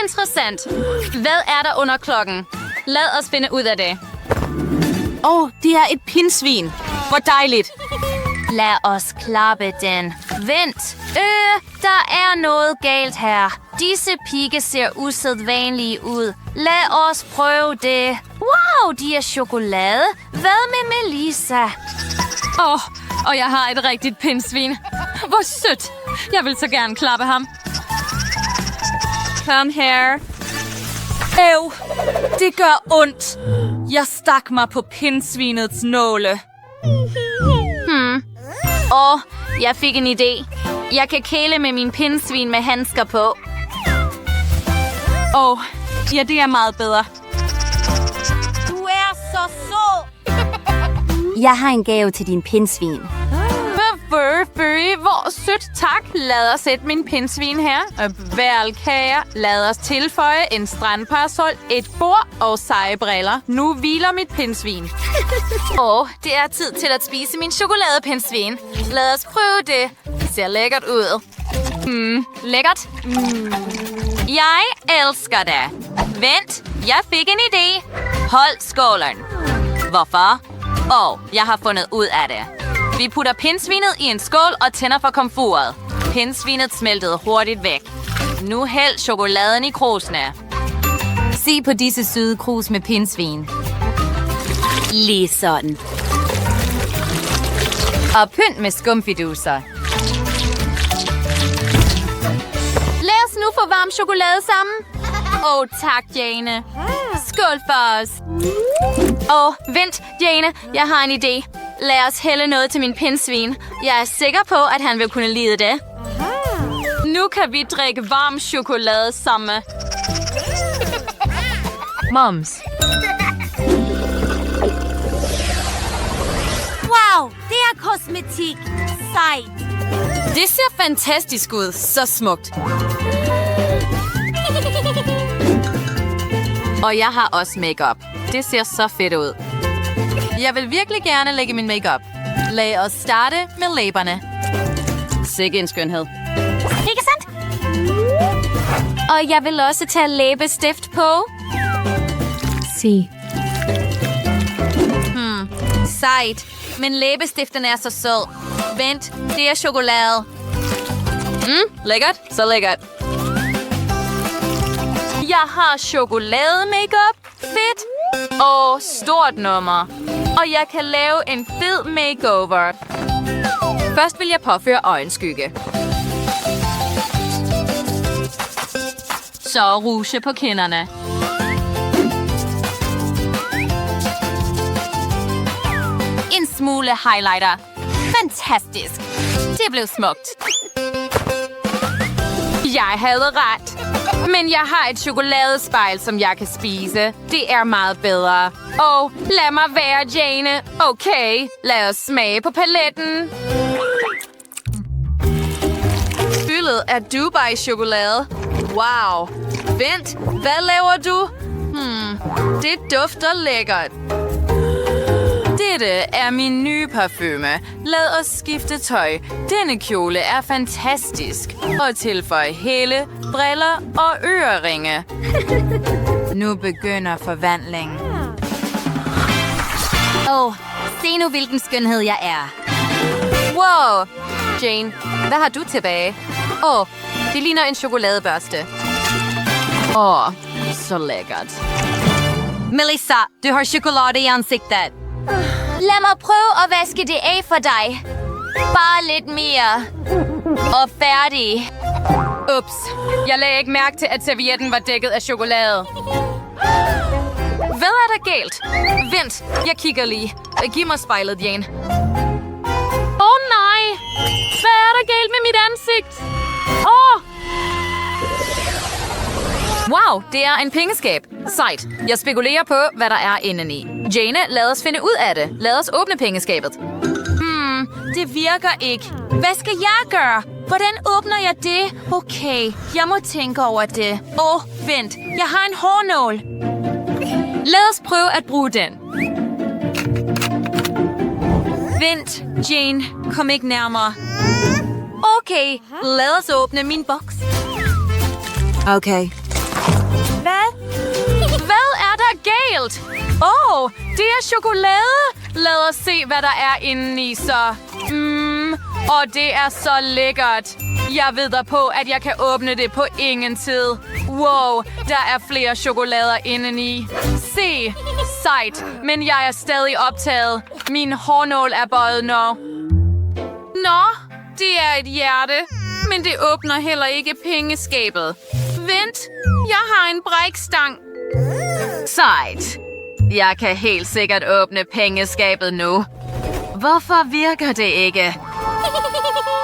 Interessant. Hvad er der under klokken? Lad os finde ud af det. Det er et pindsvin. Hvor dejligt. Lad os klappe den. Vent. Der er noget galt her. Disse pigge ser usædvanlige ud. Lad os prøve det. Wow, de er chokolade. Hvad med Melissa? Og jeg har et rigtigt pindsvin. Hvor sødt. Jeg vil så gerne klappe ham. Kom her. Det gør ondt. Jeg stak mig på pindsvinets nåle. Jeg fik en idé. Jeg kan kæle med min pindsvin med handsker på. Ja, det er meget bedre. Du er så sød. Jeg har en gave til din pindsvin. Hvor sødt. Tak. Lad os sætte min pindsvin her. Valkager. Lad os tilføje en strandparasol, et bord og seje briller. Nu hviler mit pindsvin. Det er tid til at spise min chokoladepindsvin. Lad os prøve det. Det ser lækkert ud. Lækkert. Jeg elsker det. Vent, jeg fik en idé. Hold skålen. Hvorfor? Jeg har fundet ud af det. Vi putter pindsvinet i en skål og tænder for komfuret. Pindsvinet smeltede hurtigt væk. Nu hæld chokoladen i krusene. Se på disse søde krus med pindsvin. Lige sådan. Og pynt med skumfiduser. Lad os nu få varm chokolade sammen. Tak, Jane. Skål for os. Vent, Jane. Jeg har en idé. Lad os hælde noget til min pindsvin. Jeg er sikker på, at han vil kunne lide det. Nu kan vi drikke varm chokolade sammen. Moms. Wow, det er kosmetik. Sejt. Det ser fantastisk ud. Så smukt. Og jeg har også makeup. Det ser så fedt ud. Jeg vil virkelig gerne lægge min makeup. Lad os starte med læberne. Sikke en skønhed. Ikke sandt? Og jeg vil også tage læbestift på. Se. Sejt. Men læbestiften er så sød. Vent, det er chokolade. Lækkert. Så lækkert. Jeg har chokolade-makeup. Fedt. Stort nummer. Og jeg kan lave en fed makeover. Først vil jeg påføre øjenskygge. Så rouge på kinderne. En smule highlighter. Fantastisk. Det blev smukt. Jeg havde ret. Men jeg har et chokoladespejl, som jeg kan spise. Det er meget bedre. Lad mig være, Jane. Okay, lad os smage på paletten. Fyldet af Dubai-chokolade. Wow. Vent, hvad laver du? Det dufter lækkert. Dette er min nye parfume. Lad os skifte tøj. Denne kjole er fantastisk. Og tilføj hæle, briller og øreringe. Nu begynder forvandlingen. Se nu, hvilken skønhed jeg er. Wow! Jane, hvad har du tilbage? Det ligner en chokoladebørste. Så lækkert. Melissa, du har chokolade i ansigtet. Lad mig prøve at vaske det af for dig. Bare lidt mere. Og færdig. Ups. Jeg lagde ikke mærke til, at servietten var dækket af chokolade. Hvad er der galt? Vent, jeg kigger lige. Giv mig spejlet, Jane. Nej! Hvad er der galt med mit ansigt? Wow, det er en pengeskab. Sejt. Jeg spekulerer på, hvad der er indeni. Jane, lad os finde ud af det. Lad os åbne pengeskabet. Det virker ikke. Hvad skal jeg gøre? Hvordan åbner jeg det? Okay, jeg må tænke over det. Vent. Jeg har en hårnål. Lad os prøve at bruge den. Vent, Jane. Kom ikke nærmere. Okay, lad os åbne min boks. Okay. Hvad? Hvad er der galt? Det er chokolade. Lad os se, hvad der er indeni så. Og det er så lækkert. Jeg ved da på, at jeg kan åbne det på ingen tid. Wow, der er flere chokolader indeni. Se, sejt, men jeg er stadig optaget. Min hårnål er bøjet nu. Nå, det er et hjerte, men det åbner heller ikke pengeskabet. Vent, jeg har en brækstang. Sejt. Jeg kan helt sikkert åbne pengeskabet nu. Hvorfor virker det ikke?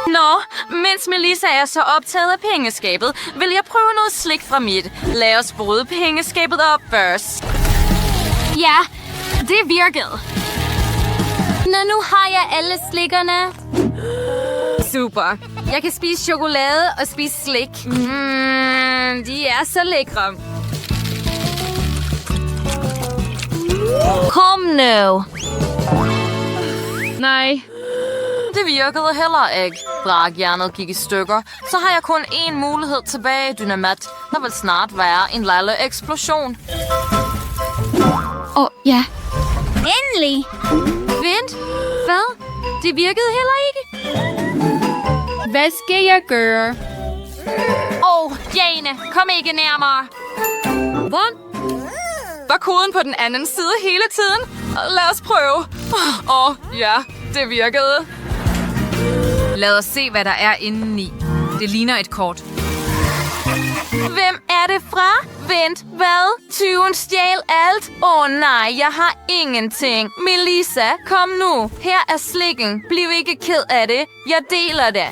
Nå, mens Melissa er så optaget af pengeskabet, vil jeg prøve noget slik fra mit. Lad os bryde pengeskabet op først. Ja, det virkede. Nu har jeg alle slikkerne. Super. Jeg kan spise chokolade og spise slik. De er så lækre. Kom nu. Nej. Det virkede heller ikke. Brakjernet gik i stykker, så har jeg kun én mulighed tilbage, Dynamat. Der vil snart være en lille eksplosion. Ja. Endelig. Vent. Hvad? Det virkede heller ikke. Hvad skal jeg gøre? Jane, kom ikke nærmere. Hvad? Var koden på den anden side hele tiden? Lad os prøve. Ja, det virkede. Lad os se, hvad der er indeni. Det ligner et kort. Hvem er det fra? Vent, hvad? Tyven stjal alt? Nej, jeg har ingenting. Melissa, kom nu. Her er slikken. Bliv ikke ked af det. Jeg deler det.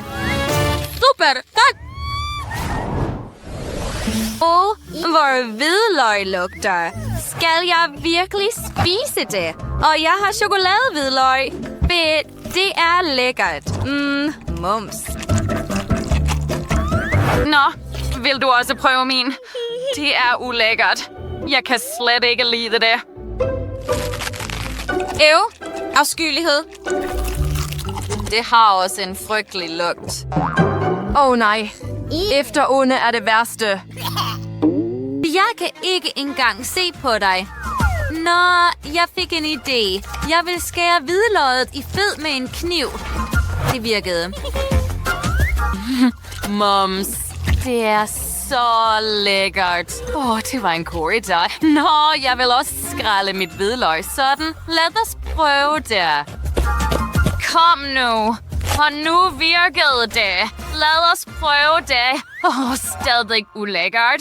Super, tak. Hvor hvidløg lugter. Skal jeg virkelig spise det? Og jeg har chokoladehvidløg. Det er lækkert. Mums. Nå, vil du også prøve min? Det er ulækkert. Jeg kan slet ikke lide det. Afskyelighed. Det har også en frygtelig lugt. Nej. Efterånde er det værste. Jeg kan ikke engang se på dig. Nå, jeg fik en idé. Jeg vil skære hvidløget i fed med en kniv. Det virkede. Mums, det er så lækkert. Det var en god idé. Nå, jeg vil også skrælle mit hvidløg sådan. Lad os prøve det. Kom nu. Og nu virkede det. Lad os prøve det. Stadig ulækkert.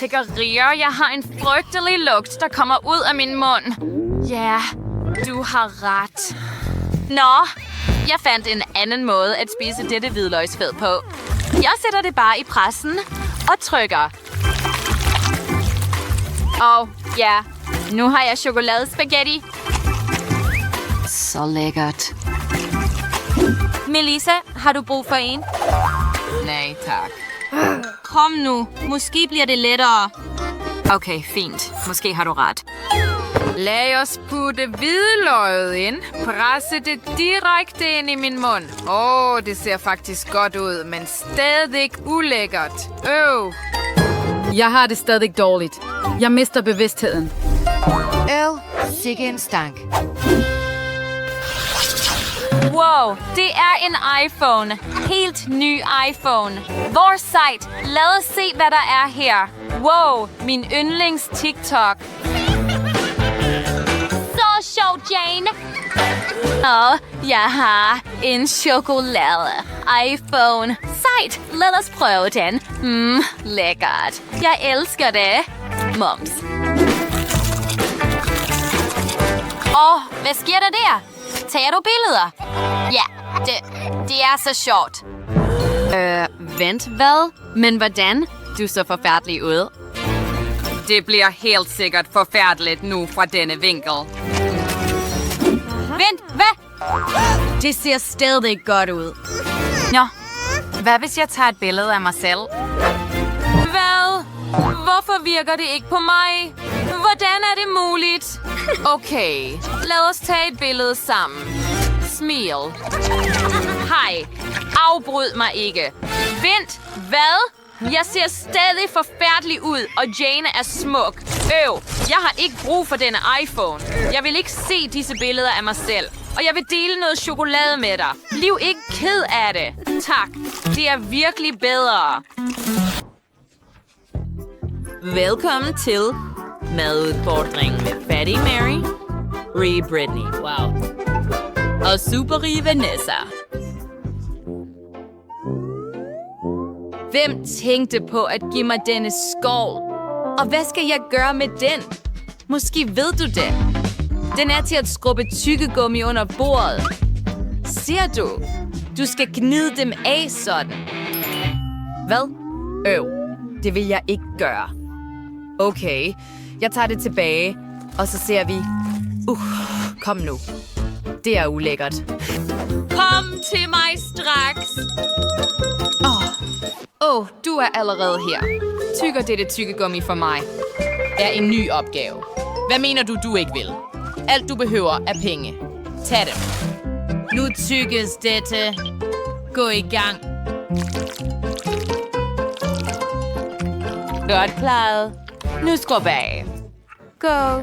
Lækkerier. Jeg har en frygtelig lugt, der kommer ud af min mund. Ja, du har ret. Nå, jeg fandt en anden måde at spise dette hvidløgsfed på. Jeg sætter det bare i pressen og trykker. Ja, nu har jeg chokoladespaghetti. Så lækkert. Melissa, har du brug for en? Nej, tak. Kom nu. Måske bliver det lettere. Okay, fint. Måske har du ret. Lad os putte hvidløget ind. Presse det direkte ind i min mund. Det ser faktisk godt ud, men stadig ulækkert. Jeg har det stadig dårligt. Jeg mister bevidstheden. Sikke en stank. Wow, det er en iPhone. Helt ny iPhone. Hvor sejt. Lad os se, hvad der er her. Wow, min yndlings TikTok. Så sjovt, Jane. Jeg har en chokolade. iPhone. Sejt. Lad os prøve den. Lækkert. Jeg elsker det. Mums. Hvad sker der der? Tager du billeder? Ja, det er så sjovt. Vent, hvad? Men hvordan? Du så forfærdelig ud. Det bliver helt sikkert forfærdeligt nu fra denne vinkel. Vent, hvad? Det ser stadig godt ud. Nå, hvad hvis jeg tager et billede af mig selv? Hvad? Hvorfor virker det ikke på mig? Hvordan er det muligt? Okay, lad os tage et billede sammen. Smil. Hej, afbryd mig ikke. Vent, hvad? Jeg ser stadig forfærdelig ud, og Jane er smuk. Jeg har ikke brug for denne iPhone. Jeg vil ikke se disse billeder af mig selv. Og jeg vil dele noget chokolade med dig. Bliv ikke ked af det. Tak. Det er virkelig bedre. Velkommen til madudfordringen med Fatty Mary, Rige Brittany. Wow. Og superrige Vanessa. Hvem tænkte på at give mig denne skål? Og hvad skal jeg gøre med den? Måske ved du det. Den er til at skrubbe tyggegummi under bordet. Ser du? Du skal gnide dem af sådan. Hvad? Det vil jeg ikke gøre. Okay, jeg tager det tilbage, og så ser vi... kom nu. Det er ulækkert. Kom til mig straks. Du er allerede her. Tygger dette tyggegummi for mig. Er en ny opgave. Hvad mener du ikke vil? Alt du behøver er penge. Tag dem. Nu tygges dette. Gå i gang. Godt klaret. Nu skrub af. Go.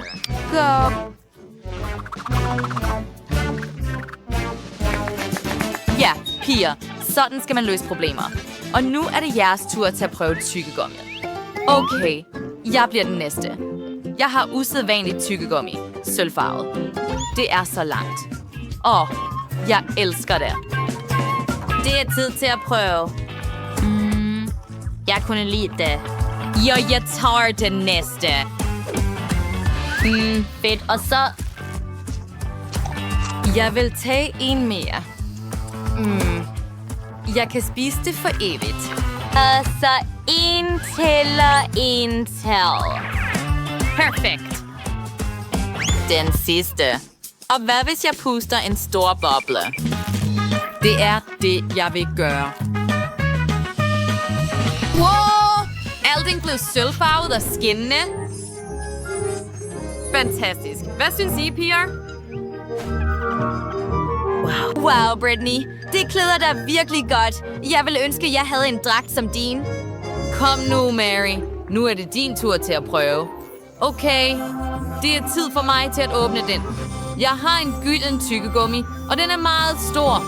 Ja, piger. Sådan skal man løse problemer. Og nu er det jeres tur til at prøve tyggegummi. Okay, jeg bliver den næste. Jeg har usædvanligt tyggegummi. Sølvfarvet. Det er så langt. Jeg elsker det. Det er tid til at prøve. Jeg kunne lide det. Jo, jeg tager den næste. Fedt. Og så... Jeg vil tage en mere. Jeg kan spise det for evigt. Og så en til og en til. Perfekt. Den sidste. Og hvad hvis jeg puster en stor boble? Det er det, jeg vil gøre. Wow! Alting blev sølvfarvet og skinnende. Fantastisk. Hvad synes I, piger? Wow, Brittany. Det klæder dig virkelig godt. Jeg ville ønske, jeg havde en dragt som din. Kom nu, Mary. Nu er det din tur til at prøve. Okay, det er tid for mig til at åbne den. Jeg har en gylden tyggegummi, og den er meget stor.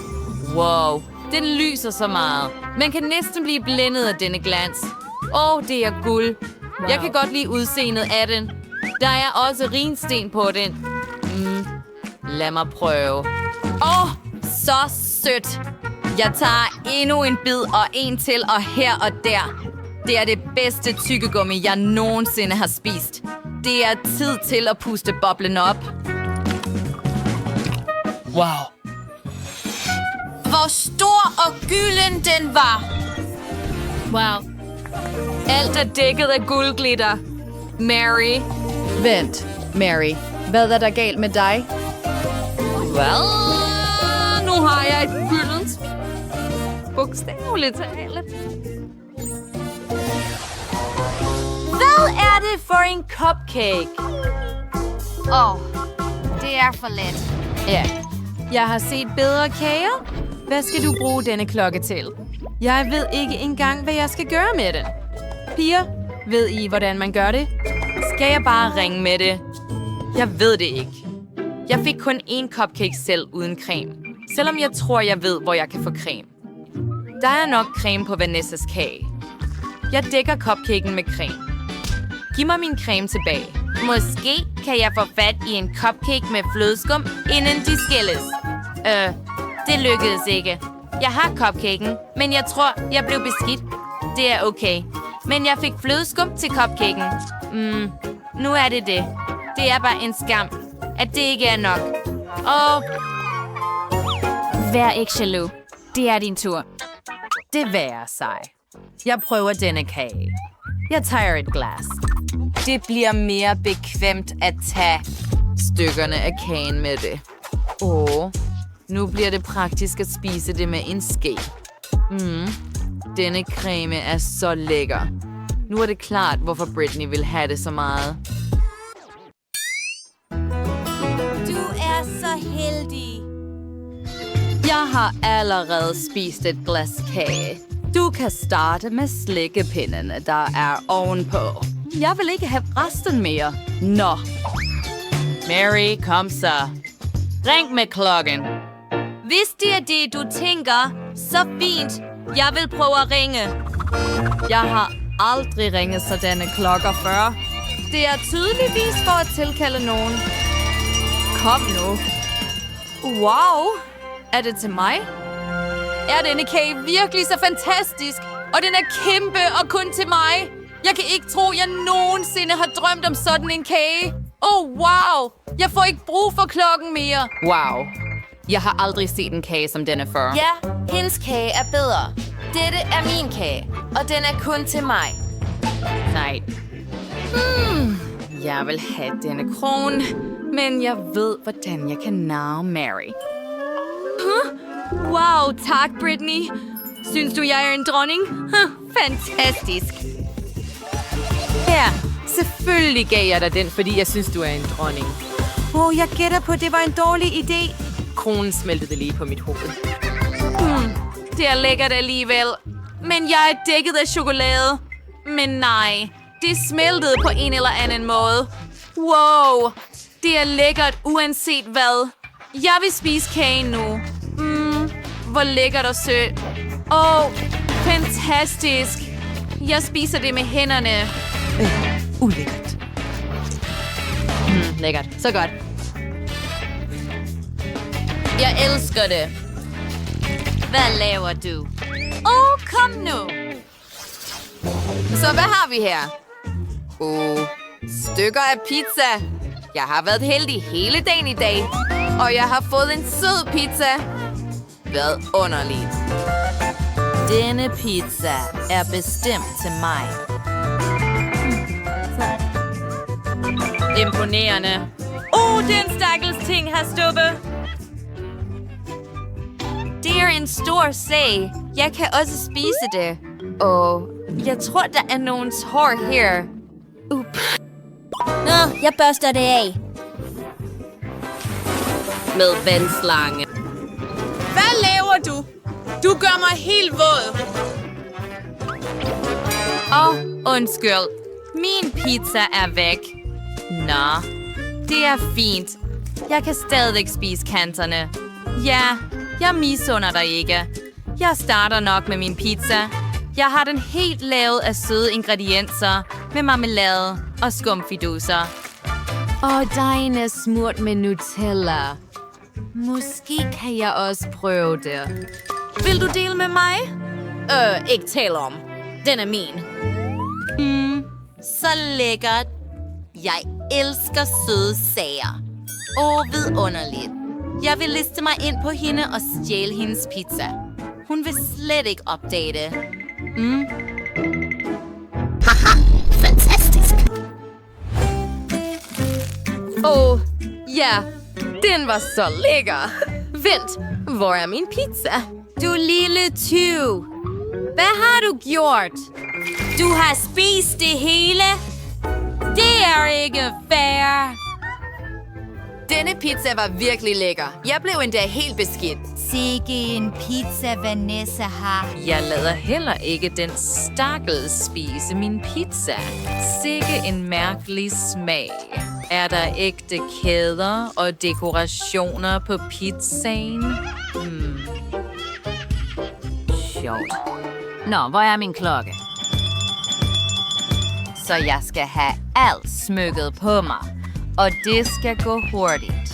Wow, den lyser så meget. Man kan næsten blive blændet af denne glans. Det er guld. Wow. Jeg kan godt lide udseendet af den. Der er også rinsten på den. Lad mig prøve. Så sødt. Jeg tager endnu en bid og en til, og her og der. Det er det bedste tyggegummi, jeg nogensinde har spist. Det er tid til at puste boblen op. Wow. Hvor stor og gylden den var. Wow. Alt er dækket af guldglitter. Mary. Vent, Mary. Hvad er der galt med dig? Well, nu har jeg et gyldent. Bogstaveligt talt. Hvad er det for en cupcake? Det er for let. Ja, jeg har set bedre kager. Hvad skal du bruge denne klokke til? Jeg ved ikke engang, hvad jeg skal gøre med den. Piger, ved I, hvordan man gør det? Skal jeg bare ringe med det? Jeg ved det ikke. Jeg fik kun én cupcake selv uden creme. Selvom jeg tror, jeg ved, hvor jeg kan få creme. Der er nok creme på Vanessas kage. Jeg dækker cupcaken med creme. Giv mig min creme tilbage. Måske kan jeg få fat i en cupcake med flødeskum, inden de skilles. Det lykkedes ikke. Jeg har cupcaken, men jeg tror, jeg blev beskidt. Det er okay. Men jeg fik flødeskum til cupcaken. Nu er det det. Det er bare en skam, at det ikke er nok. Vær ikke jaloux. Det er din tur. Det værer sig. Jeg prøver denne kage. Jeg tager et glas. Det bliver mere bekvemt at tage stykkerne af kagen med det. Nu bliver det praktisk at spise det med en ske. Denne creme er så lækker. Nu er det klart, hvorfor Brittany vil have det så meget. Du er så heldig. Jeg har allerede spist et glas kage. Du kan starte med slikkepindene, der er ovenpå. Jeg vil ikke have resten mere. Nå. Mary, kom så. Ring med klokken. Hvis det er det, du tænker, så fint. Jeg vil prøve at ringe. Jeg har aldrig ringet sådanne klokker før. Det er tydeligvis for at tilkalde nogen. Kom nu. Wow. Er det til mig? Er denne kage virkelig så fantastisk? Og den er kæmpe og kun til mig. Jeg kan ikke tro, jeg nogensinde har drømt om sådan en kage. Wow. Jeg får ikke brug for klokken mere. Wow. Jeg har aldrig set en kage som denne før. Ja, hendes kage er bedre. Dette er min kage, og den er kun til mig. Nej. Jeg vil have denne krone, men jeg ved, hvordan jeg kan narre Mary. Wow, tak, Brittany. Synes du, jeg er en dronning? Fantastisk. Her, selvfølgelig gav jeg dig den, fordi jeg synes, du er en dronning. Jeg gætter på, det var en dårlig idé. Kronen smeltede lige på mit hoved. Det er lækkert alligevel. Men jeg er dækket af chokolade. Men nej, det smeltede på en eller anden måde. Wow, det er lækkert uanset hvad. Jeg vil spise kagen nu. Hvor lækkert og sødt. Fantastisk. Jeg spiser det med hænderne. Ulækkert. Lækkert. Så godt. Jeg elsker det. Hvad laver du? Kom nu. Så hvad har vi her? Stykker af pizza. Jeg har været heldig hele dagen i dag. Og jeg har fået en sød pizza. Hvad underligt. Denne pizza er bestemt til mig. Imponerende. Den stakkels ting har stoppet. Det er en stor sag. Jeg kan også spise det. Jeg tror, der er nogens hår her. Jeg børster det af. Med vandslange. Hvad laver du? Du gør mig helt våd. Undskyld. Min pizza er væk. Nå, det er fint. Jeg kan stadig spise kanterne. Ja, jeg misunder dig ikke. Jeg starter nok med min pizza. Jeg har den helt lavet af søde ingredienser med marmelade og skumfiduser. Dejen er smurt med Nutella. Måske kan jeg også prøve det. Vil du dele med mig? Ikke tale om. Den er min. Så lækkert. Jeg elsker søde sager. Vidunderligt. Jeg vil liste mig ind på hende og stjæle hendes pizza. Hun vil slet ikke opdage det. Fantastisk. Ja. Den var så lækker. Vent, hvor er min pizza? Du lille tyv. Hvad har du gjort? Du har spist det hele? Det er ikke fair. Denne pizza var virkelig lækker. Jeg blev endda helt beskidt. Sikke en pizza, Vanessa har. Jeg lader heller ikke den stakkels spise min pizza. Sikke en mærkelig smag. Er der ægte kæder og dekorationer på pizzaen? Sjovt. Nå, hvor er min klokke? Så jeg skal have alt smykket på mig. Og det skal gå hurtigt.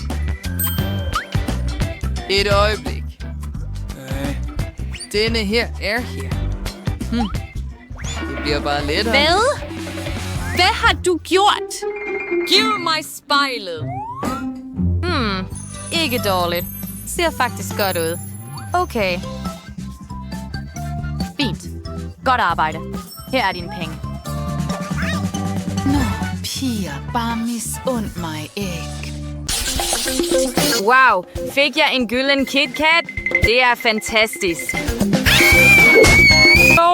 Et øjeblik. Denne her er her. Det bliver bare lettere. Hvad? Hvad har du gjort? Giv mig spejlet. Ikke dårligt. Ser faktisk godt ud. Okay. Fint. Godt arbejde. Her er dine penge. Piger, bare misund mig ikke. Wow, fik jeg en gylden KitKat? Det er fantastisk.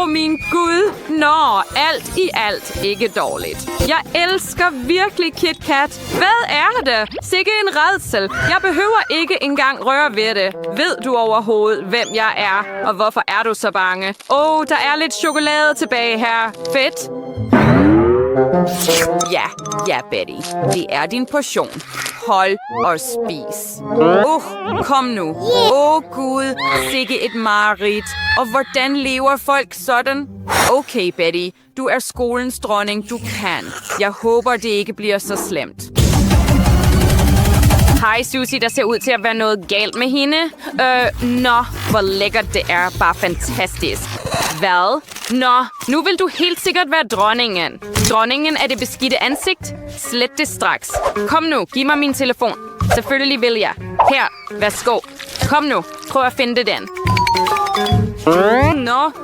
Min Gud. Nå, alt i alt ikke dårligt. Jeg elsker virkelig KitKat. Hvad er det? Sikke en rædsel. Jeg behøver ikke engang røre ved det. Ved du overhovedet, hvem jeg er? Og hvorfor er du så bange? Der er lidt chokolade tilbage her. Fedt. Ja, Betty. Det er din portion. Hold og spis. Kom nu. Gud, sikke et mareridt. Og hvordan lever folk sådan? Okay, Betty. Du er skolens dronning. Du kan. Jeg håber, det ikke bliver så slemt. Hej, Susie. Der ser ud til at være noget galt med hende. Hvor lækkert det er. Bare fantastisk. Hvad? Nu vil du helt sikkert være dronningen. Dronningen af det beskidte ansigt? Slet det straks. Kom nu, giv mig min telefon. Selvfølgelig vil jeg. Her, værsgo. Kom nu, prøv at finde den.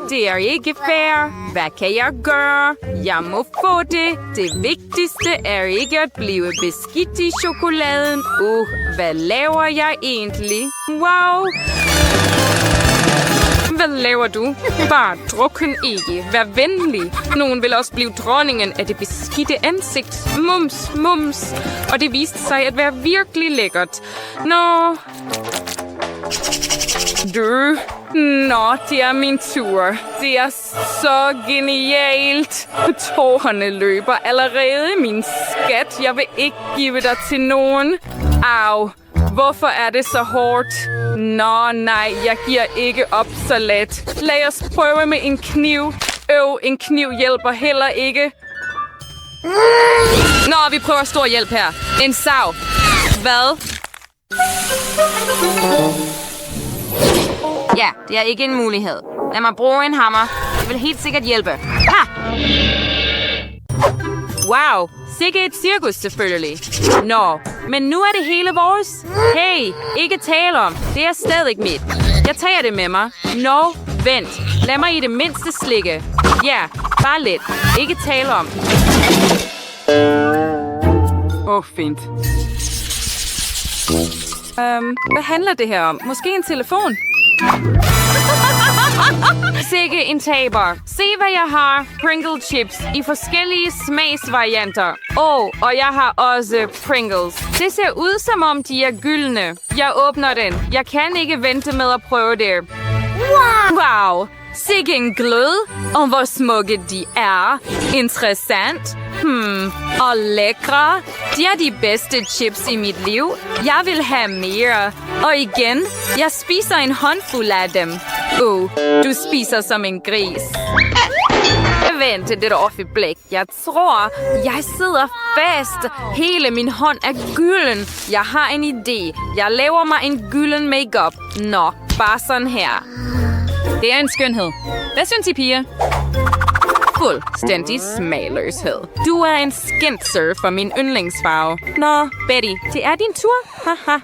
Det er ikke fair. Hvad kan jeg gøre? Jeg må få det. Det vigtigste er ikke at blive beskidt i chokoladen. Hvad laver jeg egentlig? Wow. Hvad laver du? Bare drukken ikke. Vær venlig. Nogen vil også blive dronningen af det beskidte ansigt. Mums. Og det viste sig at være virkelig lækkert. Det er min tur. Det er så genialt. Tårerne løber allerede, min skat. Jeg vil ikke give dig til nogen. Au. Hvorfor er det så hårdt? Nej, jeg giver ikke op så let. Lad os prøve med en kniv. En kniv hjælper heller ikke. Vi prøver stor hjælp her. En sav. Hvad? Ja, det er ikke en mulighed. Lad mig bruge en hammer. Det vil helt sikkert hjælpe. Ha! Wow, sikke et cirkus selvfølgelig. Men nu er det hele vores. Hey, ikke tale om. Det er stadig mit. Jeg tager det med mig. Vent. Lad mig i det mindste slikke. Ja, bare lidt. Ikke tale om. Fint. Hvad handler det her om? Måske en telefon? Sikke en taber. Se, hvad jeg har. Pringle chips i forskellige smagsvarianter. Og jeg har også Pringles. Det ser ud, som om de er gyldne. Jeg åbner den. Jeg kan ikke vente med at prøve det. Wow. Sikke en glød. Og hvor smukke de er. Interessant. Og lækre. De er de bedste chips i mit liv. Jeg vil have mere. Og igen, jeg spiser en håndfuld af dem. Du spiser som en gris. Vent et øjeblik. Jeg tror, jeg sidder fast. Hele min hånd er gylden. Jeg har en idé. Jeg laver mig en gylden makeup. Bare sådan her. Det er en skønhed. Hvad synes I, piger? Fuldstændig smagløshed. Du er en skintser for min yndlingsfarve. Betty, det er din tur. Haha.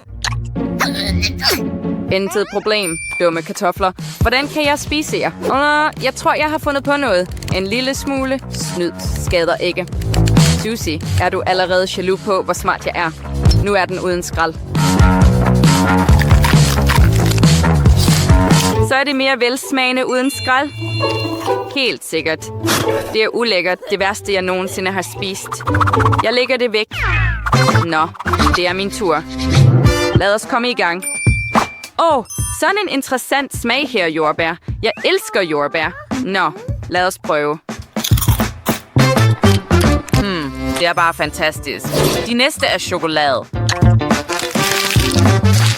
Intet problem, dumme kartofler. Hvordan kan jeg spise jer? Jeg tror, jeg har fundet på noget. En lille smule snyd skader ikke. Susie, er du allerede jaloux på, hvor smart jeg er? Nu er den uden skrald. Så er det mere velsmagende uden skrald? Helt sikkert. Det er ulækkert. Det værste, jeg nogensinde har spist. Jeg lægger det væk. Det er min tur. Lad os komme i gang. Sådan en interessant smag her, jordbær. Jeg elsker jordbær. Lad os prøve. Det er bare fantastisk. De næste er chokolade.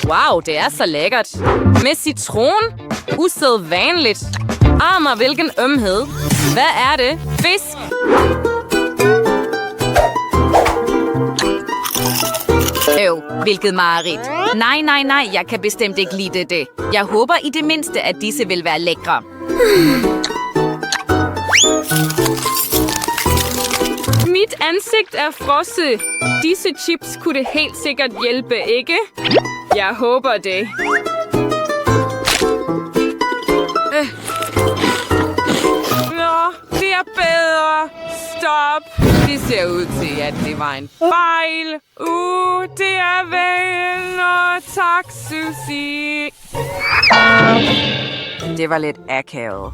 Wow, det er så lækkert. Med citron? Usædvanligt. Men hvilken ømhed. Hvad er det? Fisk? Hvilket mareridt. Nej, jeg kan bestemt ikke lide det. Jeg håber i det mindste, at disse vil være lækre. Mit ansigt er frosset. Disse chips kunne det helt sikkert hjælpe, ikke? Jeg håber det. Det er bedre. Stop. Det ser ud til, at det var en fejl. Det er vel. Tak, Susie. Det var lidt akavet.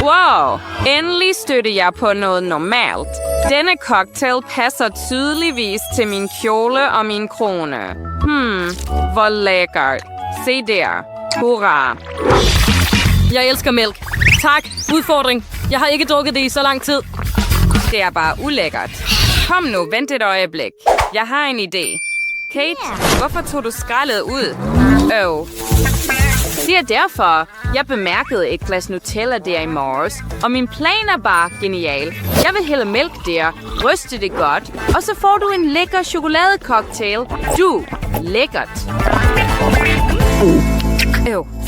Wow, endelig støtter jeg på noget normalt. Denne cocktail passer tydeligvis til min kjole og min krone. Hvor lækkert. Se der. Hurra. Jeg elsker mælk. Tak. Udfordring. Jeg har ikke drukket det i så lang tid. Det er bare ulækkert. Kom nu, vent et øjeblik. Jeg har en idé. Kate, hvorfor tog du skraldet ud? Det er derfor. Jeg bemærkede et glas Nutella der i morges, og min plan er bare genial. Jeg vil hælde mælk der, ryste det godt, og så får du en lækker chokoladecocktail. Lækkert.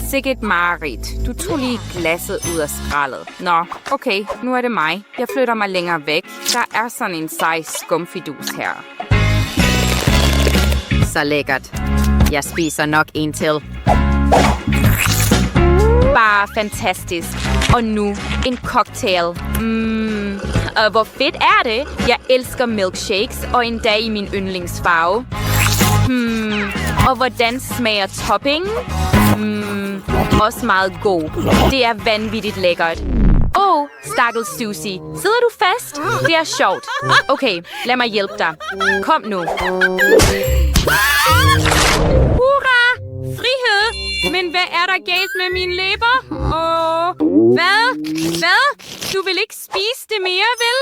Sikkert mareridt. Du tog lige glasset ud af skraldet. Nå, okay, nu er det mig. Jeg flytter mig længere væk. Der er sådan en sej skumfidus her. Så lækkert. Jeg spiser nok en til. Bare fantastisk. Og nu en cocktail. Hvor fedt er det? Jeg elsker milkshakes, og endda i min yndlingsfarve. Og hvordan smager toppingen? Også meget god. Det er vanvittigt lækkert. Stakkels Susie. Sidder du fast? Det er sjovt. Okay, lad mig hjælpe dig. Kom nu. Hurra! Frihed! Men hvad er der galt med mine læber? Hvad? Du vil ikke spise det mere, vel?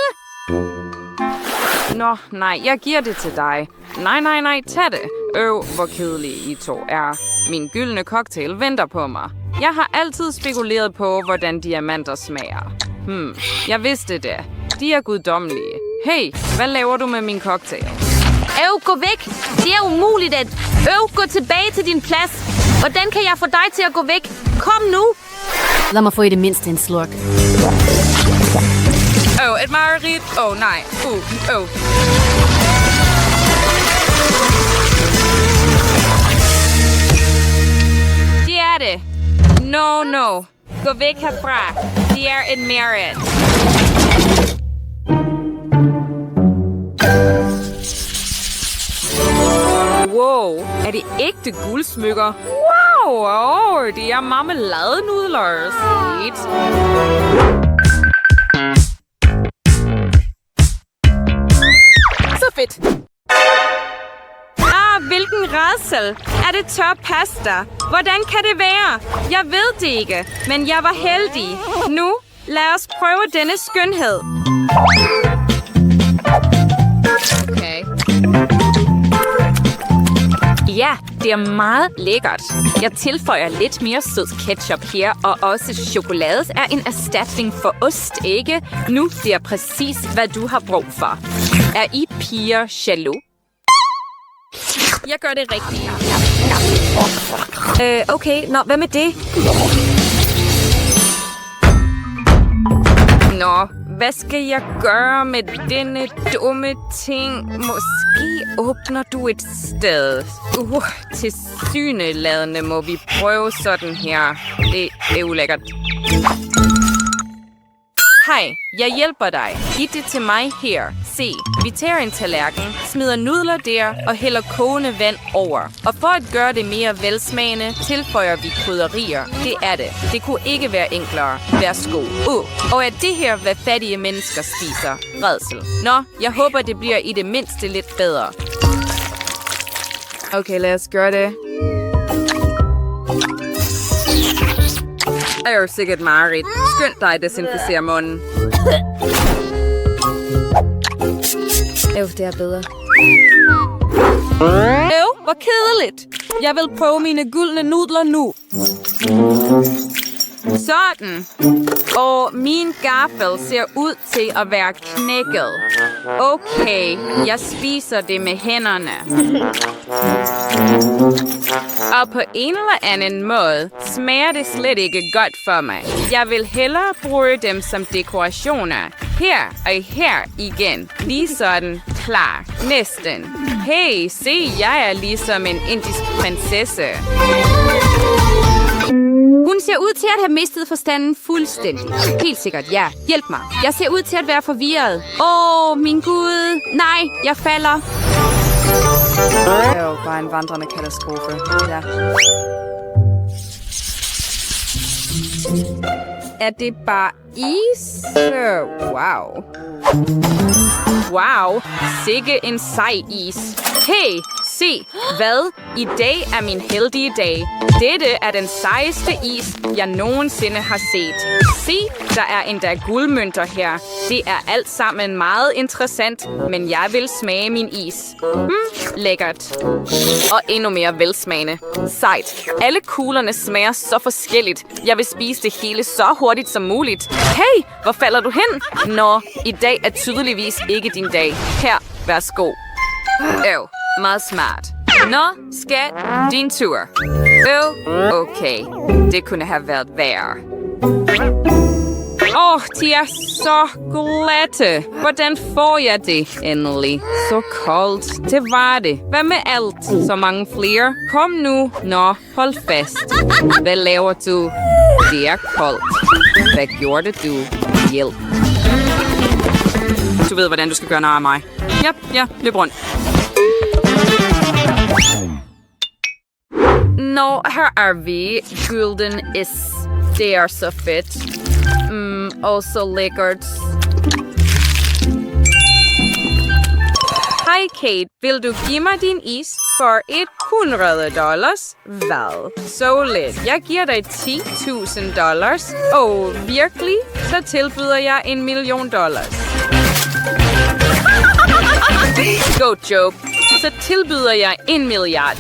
Nå, nej, jeg giver det til dig. Nej, tag det. Hvor kedelige I to er. Min gyldne cocktail venter på mig. Jeg har altid spekuleret på, hvordan diamanter smager. Jeg vidste det. De er guddommelige. Hey, hvad laver du med min cocktail? Gå væk! Det er umuligt at... gå tilbage til din plads. Hvordan kan jeg få dig til at gå væk? Kom nu! Lad mig få i det mindste en slurk. Et mareridt. Nej. Det er det. No. Gå væk herfra. Det er et mareridt. Wow, er det ægte guldsmykker? Wow, det er marmeladenudler. Set. Så fedt. Hvilken rædsel? Er det tør pasta? Hvordan kan det være? Jeg ved det ikke, men jeg var heldig. Nu, lad os prøve denne skønhed. Okay. Ja, det er meget lækkert. Jeg tilføjer lidt mere sød ketchup her, og også chokolade er en erstatning for ost, ikke? Nu det er præcis, hvad du har brug for. Er I piger jaloux? Jeg gør det rigtigt. Okay, hvad med det? Hvad skal jeg gøre med denne dumme ting? Måske åbner du et sted. Tilsyneladende må vi prøve sådan her. Det er ulækkert. Hej, jeg hjælper dig. Giv det til mig her. Se, vi tager en tallerken, smider nudler der og hælder kogende vand over. Og for at gøre det mere velsmagende, tilføjer vi krydderier. Det er det. Det kunne ikke være enklere. Værsgo. Og er det her, hvad fattige mennesker spiser? Rædsel. Jeg håber, det bliver i det mindste lidt bedre. Okay, lad os gøre det. Det er jo sikkert mareridt. Skynd dig at desinficere munden. Det er bedre. Hvor kedeligt. Jeg vil prøve mine gyldne nudler nu. Sådan. Og min gaffel ser ud til at være knækket. Okay, jeg spiser det med hænderne. Og på en eller anden måde smager det slet ikke godt for mig. Jeg vil hellere bruge dem som dekorationer. Her og her igen. Lige sådan. Klar. Næsten. Hey, se, jeg er ligesom en indisk prinsesse. Hun ser ud til at have mistet forstanden fuldstændig. Helt sikkert, ja. Hjælp mig. Jeg ser ud til at være forvirret. Min Gud. Nej, jeg falder. Det er jo bare en vandrende katastrofe. Ja. er det bare is? Wow. Wow, sikke en sej is. Hey, se, hvad? I dag er min heldige dag. Dette er den sejeste is, jeg nogensinde har set. Se, der er endda guldmønter her. Det er alt sammen meget interessant, men jeg vil smage min is. Lækkert. Og endnu mere velsmagende. Sejt. Alle kuglerne smager så forskelligt. Jeg vil spise det hele så hurtigt som muligt. Hey, hvor falder du hen? Nå, i dag er tydeligvis ikke din dag. Her, værsgo. Meget smart. Nå, skat, din tur. Okay. Det kunne have været værre. De er så glatte. Hvordan får jeg det endelig? Så koldt. Det var det. Hvad med alt? Så mange flere? Kom nu. Nå, hold fast. Hvad laver du? Det er koldt. Hvad gjorde du? Hjælp. Du ved, hvordan du skal gøre noget af mig. Ja, løb rundt. Nå, her er vi. Golden is. Det er så fedt. Og så lækkert. Hej Kate, vil du give mig din is for $100? Hvad? Så lidt. Jeg giver dig $10.000. Virkelig? Så tilbyder jeg $1 million. God joke. Så tilbyder jeg $1 milliard.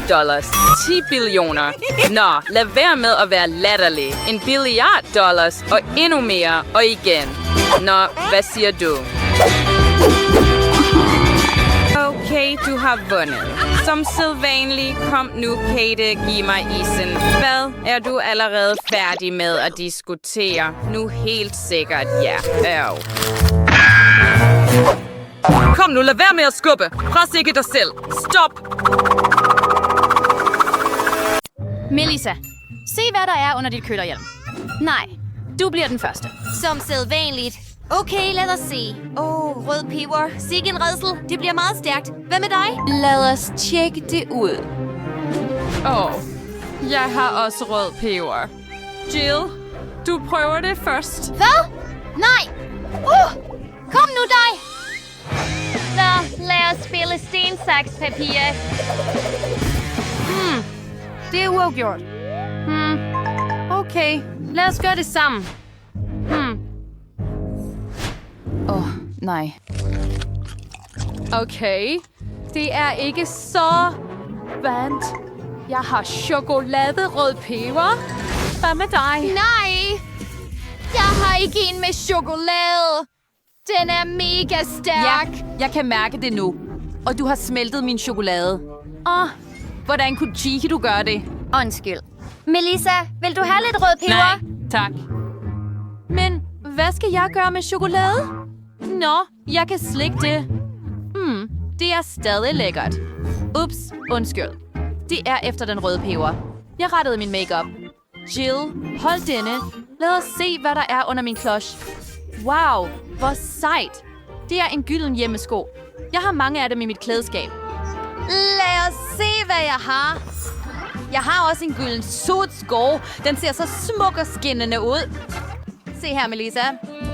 10 billioner. Nå, lad være med at være latterlig. $1 billiard og endnu mere og igen. Nå, hvad siger du? Okay, du har vundet. Som sædvanligt, kom nu, Kate, giv mig isen. Hvad? Er du allerede færdig med at diskutere? Nu helt sikkert, ja. Kom nu, lad være med at skubbe. Pres ikke dig selv. Stop. Melissa, se hvad der er under dit kølerhjelm. Nej, du bliver den første. Som sædvanligt. Okay, lad os se. Rød peber. Sikke en redsel. Det bliver meget stærkt. Hvad med dig? Lad os tjekke det ud. Jeg har også rød peber. Jill, du prøver det først. Hvad? Nej. Kom nu dig. Så lad os spille sten, saks, papir. Det er uafgjort. Okay, lad os gøre det sammen. Nej. Okay, det er ikke så vant. Jeg har chokoladerød peber. Hvad med dig? Nej. Jeg har ikke en med chokolade. Den er mega stærk. Ja, jeg kan mærke det nu. Og du har smeltet min chokolade. Hvordan kunne Cheeky du gøre det? Undskyld. Melissa, vil du have lidt rød peber? Nej, tak. Men hvad skal jeg gøre med chokolade? Nå, jeg kan slikke det. Det er stadig lækkert. Ups, undskyld. Det er efter den røde peber. Jeg rettede min makeup. Jill, hold denne. Lad os se, hvad der er under min klods. Wow, hvor sejt. Det er en gylden hjemmesko. Jeg har mange af dem i mit klædeskab. Lad os se, hvad jeg har. Jeg har også en gylden sort sko. Den ser så smuk og skinnende ud. Se her, Melissa.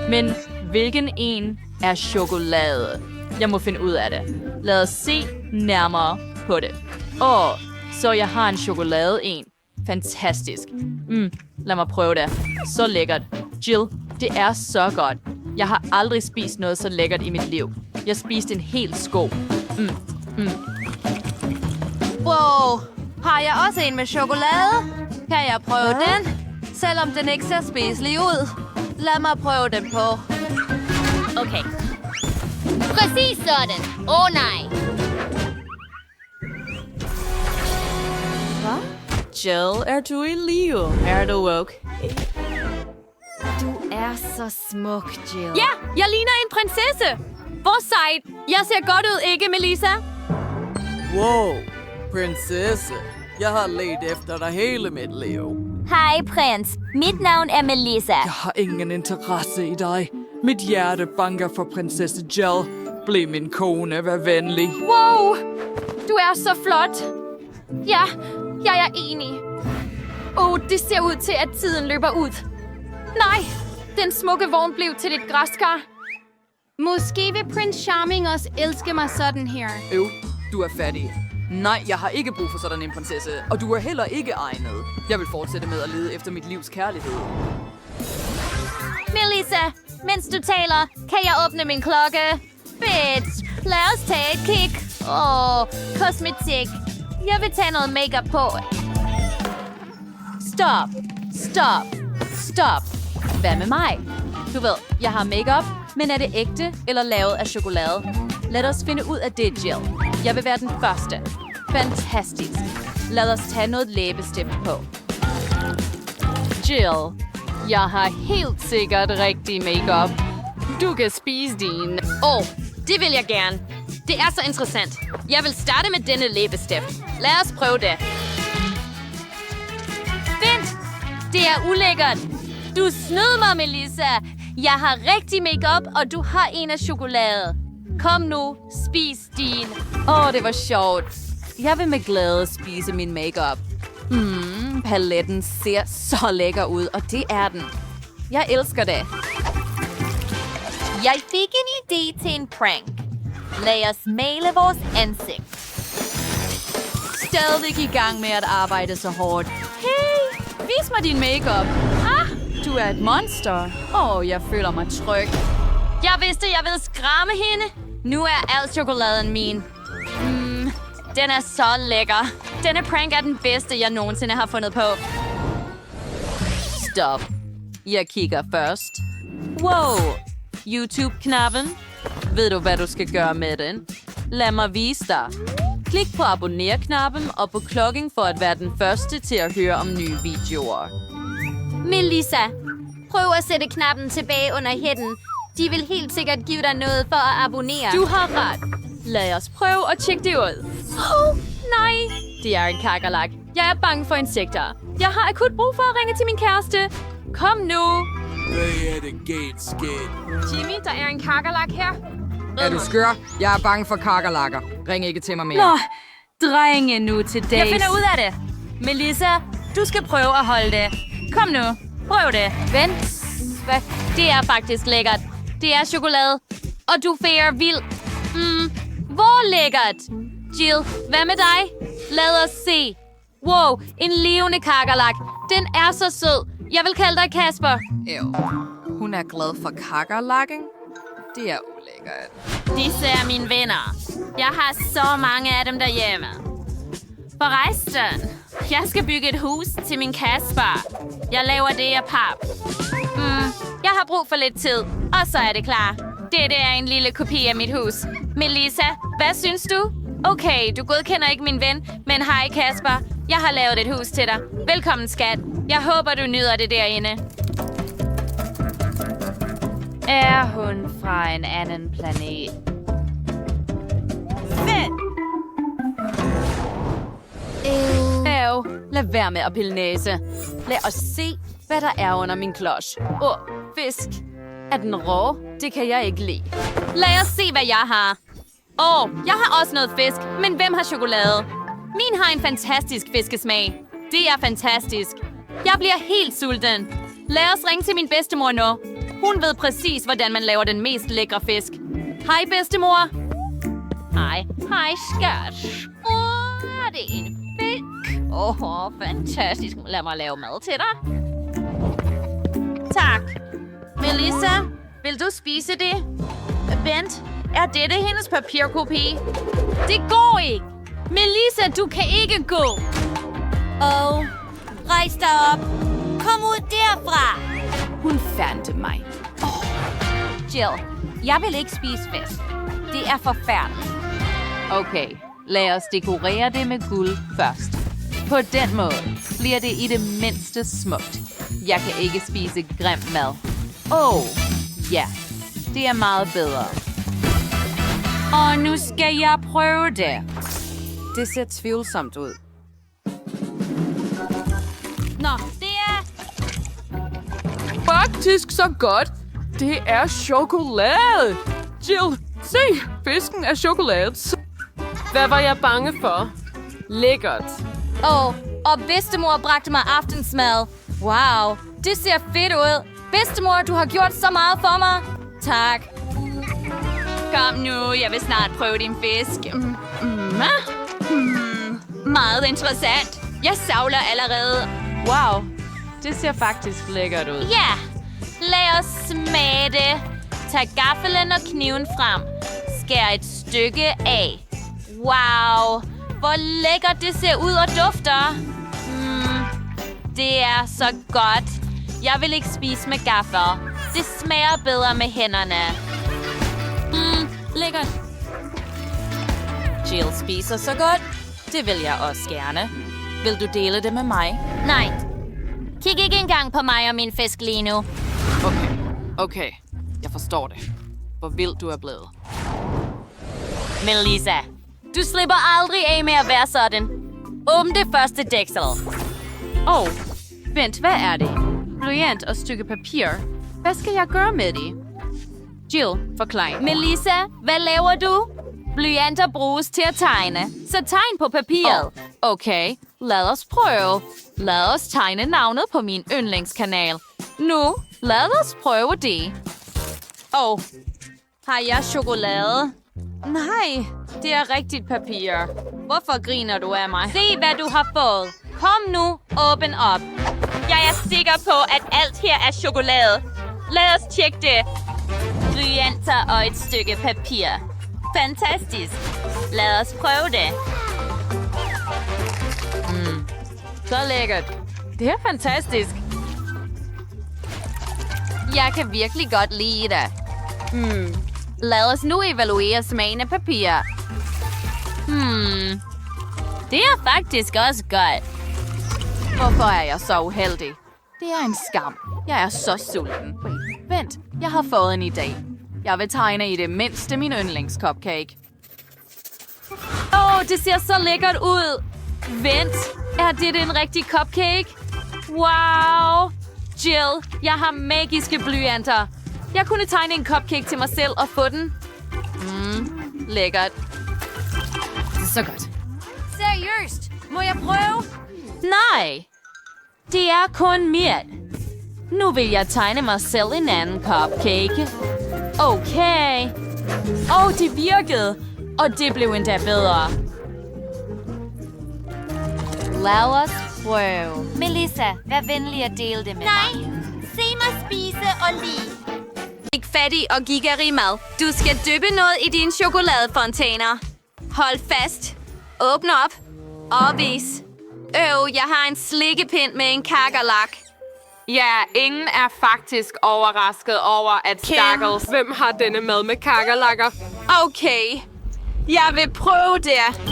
Men hvilken en er chokolade? Jeg må finde ud af det. Lad os se nærmere på det. Så jeg har en chokolade en. Fantastisk. Lad mig prøve det. Så lækkert. Jill, det er så godt. Jeg har aldrig spist noget så lækkert i mit liv. Jeg spiste en hel sko. Wow. Har jeg også en med chokolade? Kan jeg prøve den? Selvom den ikke ser spiselig ud. Lad mig prøve den på. Okay. Præcis sådan. Nej. Jill, er du i live? Er du okay? Du er så smuk, Jill. Ja, jeg ligner en prinsesse. Hvor sejt. Jeg ser godt ud, ikke, Melissa? Wow, prinsesse. Jeg har let efter dig hele mit liv. Hej, prins. Mit navn er Melissa. Jeg har ingen interesse i dig. Mit hjerte banker for prinsesse Jill. Bliv min kone, vær venlig. Wow, du er så flot. Ja, jeg er enig. Det ser ud til, at tiden løber ud. Nej, Den smukke vogn blev til et græskar. Måske vil Prince Charming også elske mig sådan her. Du er fattig. Nej, jeg har ikke brug for sådan en prinsesse, og du er heller ikke egnet. Jeg vil fortsætte med at lede efter mit livs kærlighed. Melissa, mens du taler, kan jeg åbne min klokke? Bitch, lad os tage et kig. Kosmetik. Jeg vil tage noget makeup på. Stop. Hvad med mig? Du ved, jeg har makeup, men er det ægte eller lavet af chokolade? Lad os finde ud af det, Jill. Jeg vil være den første. Fantastisk. Lad os tage noget læbestift på. Jill, jeg har helt sikkert rigtig makeup. Du kan spise din. Det vil jeg gerne. Det er så interessant. Jeg vil starte med denne læbestift. Lad os prøve det. Vent! Det er ulækkert. Du snød mig, Melissa. Jeg har rigtig makeup, og du har en af chokolade. Kom nu, spis din. Det var sjovt. Jeg vil med glæde spise min makeup. Paletten ser så lækker ud, og det er den. Jeg elsker det. Jeg fik en idé til en prank. Lad os male vores ansigt. Stadig i gang med at arbejde så hårdt. Hey, vis mig din makeup. Du er et monster. Jeg føler mig tryg. Jeg vidste, jeg ville skræmme hende. Nu er al chokoladen min. Den er så lækker. Denne prank er den bedste, jeg nogensinde har fundet på. Stop. Jeg kigger først. Wow. YouTube-knappen. Ved du, hvad du skal gøre med den? Lad mig vise dig. Klik på abonner-knappen og på klokken for at være den første til at høre om nye videoer. Melissa, prøv at sætte knappen tilbage under hætten. De vil helt sikkert give dig noget for at abonnere. Du har ret. Lad os prøve at tjekke det ud. Nej. Det er en kakerlak. Jeg er bange for insekter. Jeg har akut brug for at ringe til min kæreste. Kom nu. Hvad er det galt, skat? Jimmy, der er en kakerlak her. Er du skør? Jeg er bange for kakerlakker. Ring ikke til mig mere. Drenge nu til dags. Jeg finder ud af det. Melissa, du skal prøve at holde det. Kom nu, prøv det. Vent. Hvad? Det er faktisk lækkert. Det er chokolade. Og du færer vild. Hvor lækkert. Jill, hvad med dig? Lad os se. Wow, en levende kakerlak. Den er så sød. Jeg vil kalde dig Kasper. Hun er glad for kakerlakken. Det er ulækkert. Disse er mine venner. Jeg har så mange af dem derhjemme. Forresten, jeg skal bygge et hus til min Kasper. Jeg laver det af pap. Jeg har brug for lidt tid, og så er det klar. Dette er en lille kopi af mit hus. Melissa, hvad synes du? Okay, du godkender ikke min ven, men hej Kasper. Jeg har lavet et hus til dig. Velkommen, skat. Jeg håber, du nyder det derinde. Er hun fra en anden planet? Lad være med at pille næse. Lad os se, hvad der er under min klods. Fisk. Er den rå? Det kan jeg ikke lide. Lad os se, hvad jeg har. Jeg har også noget fisk, men hvem har chokolade? Min har en fantastisk fiskesmag. Det er fantastisk. Jeg bliver helt sulten. Lad os ringe til min bedstemor nu. Hun ved præcis, hvordan man laver den mest lækre fisk. Hej, bedstemor. Hej, skat. Er det en fisk? Fantastisk. Lad mig lave mad til dig. Tak. Melissa, vil du spise det? Vent, er dette hendes papirkopi? Det går ikke. Melissa, du kan ikke gå. Rejs dig op. Kom ud derfra. Hun fandt mig. Jill, jeg vil ikke spise fisk. Det er forfærdeligt. Okay, lad os dekorere det med guld først. På den måde bliver det i det mindste smukt. Jeg kan ikke spise grim mad. Ja, det er meget bedre. Og nu skal jeg prøve det. Det ser tvivlsomt ud. Det er... Faktisk så godt. Det er chokolade. Jill, se, fisken er chokolade. Hvad var jeg bange for? Lækkert. Og bedstemor bragte mig aftensmad. Wow, det ser fedt ud. Bedstemor, du har gjort så meget for mig. Tak. Kom nu, jeg vil snart prøve din fisk. Meget interessant. Jeg savler allerede. Wow, det ser faktisk lækkert ud. Ja, lad os smage det. Tag gaffelen og kniven frem. Skær et stykke af. Wow, hvor lækkert det ser ud og dufter. Det er så godt. Jeg vil ikke spise med gaffel. Det smager bedre med hænderne. Lækkert. Jill spiser så godt. Det vil jeg også gerne. Vil du dele det med mig? Nej. Kig ikke engang på mig og min fisk lige nu. Okay. Jeg forstår det. Hvor vild du er blevet. Melissa, du slipper aldrig af med at være sådan. Åbn det første dæksel. Vent, hvad er det? Blyant og stykke papir. Hvad skal jeg gøre med det? Jill, forklar. Melissa, hvad laver du? Blyanter bruges til at tegne. Så tegn på papiret. Okay, lad os prøve. Lad os tegne navnet på min yndlingskanal. Nu, lad os prøve det. Har jeg chokolade? Nej, det er rigtigt papir. Hvorfor griner du af mig? Se, hvad du har fået. Kom nu, åbn op. Jeg er sikker på, at alt her er chokolade. Lad os tjekke det. Blyanter og et stykke papir. Fantastisk. Lad os prøve det. Så lækkert. Det er fantastisk. Jeg kan virkelig godt lide det. Lad os nu evaluere smagen af papir. Det er faktisk også godt. Hvorfor er jeg så uheldig? Det er en skam. Jeg er så sulten. Vent, jeg har fået en idé. Jeg vil tegne i det mindste min yndlingscupcake. Det ser så lækkert ud. Vent, er det en rigtig cupcake? Wow. Jill, jeg har magiske blyanter. Jeg kunne tegne en cupcake til mig selv og få den. Lækkert. Så godt. Seriøst? Må jeg prøve? Nej. Det er kun mit. Nu vil jeg tegne mig selv en anden cupcake. Okay. Det virkede. Og det blev endda bedre. Lad os prøve. Melissa, vær venlig at dele det med mig. Se mig spise og lide. Ikke fattig og gigeri mad. Du skal dyppe noget i dine chokoladefontæner. Hold fast. Åbn op. Og vis. Jeg har en slikkepind med en kakerlak. Ja, ingen er faktisk overrasket over, at stakkels... Hvem har denne mad med kakerlakker? Okay. Jeg vil prøve det.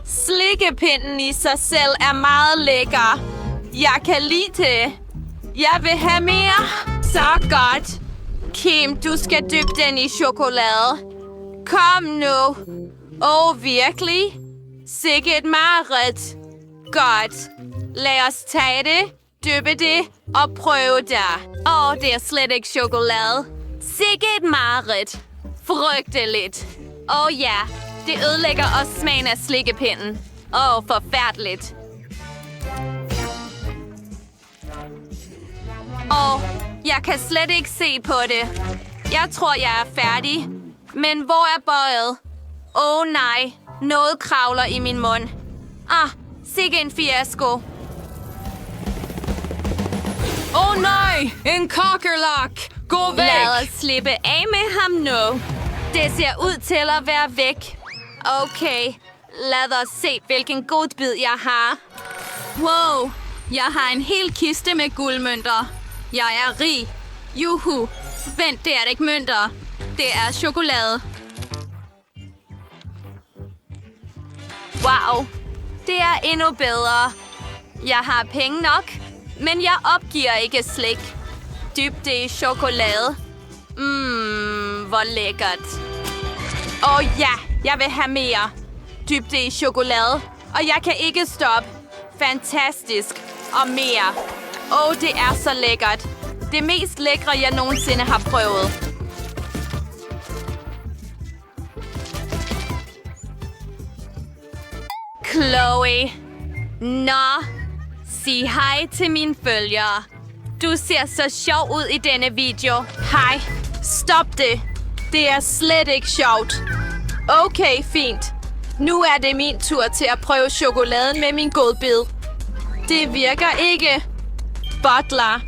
Slikkepinden i sig selv er meget lækker. Jeg kan lide det. Jeg vil have mere. Så godt. Kim, du skal dyppe den i chokolade. Kom nu. Virkelig? Sikke et mareridt. Godt. Lad os tage det, dyppe det og prøve det. Det er slet ikke chokolade. Sikke et mareridt. Frygteligt. Ja, det ødelægger også smagen af slikkepinden. Forfærdeligt. Jeg kan slet ikke se på det. Jeg tror, jeg er færdig. Men hvor er bøjet? Nej, noget kravler i min mund. Sikke en fiasko. Nej, en kakerlak! Gå væk! Lad os slippe af med ham nu. Det ser ud til at være væk. Okay, lad os se, hvilken god bid jeg har. Wow, jeg har en hel kiste med guldmønter. Jeg er rig. Juhu. Vent, det er det ikke mønter. Det er chokolade. Wow, det er endnu bedre. Jeg har penge nok, men jeg opgiver ikke slik. Dyp det i chokolade. Hvor lækkert. Ja, jeg vil have mere. Dyp det i chokolade, og jeg kan ikke stoppe. Fantastisk. Og mere. Det er så lækkert. Det mest lækre, jeg nogensinde har prøvet. Chloe. Sig hej til mine følgere. Du ser så sjov ud i denne video. Hej. Stop det. Det er slet ikke sjovt. Okay, fint. Nu er det min tur til at prøve chokoladen med min godbid. Det virker ikke. Butler,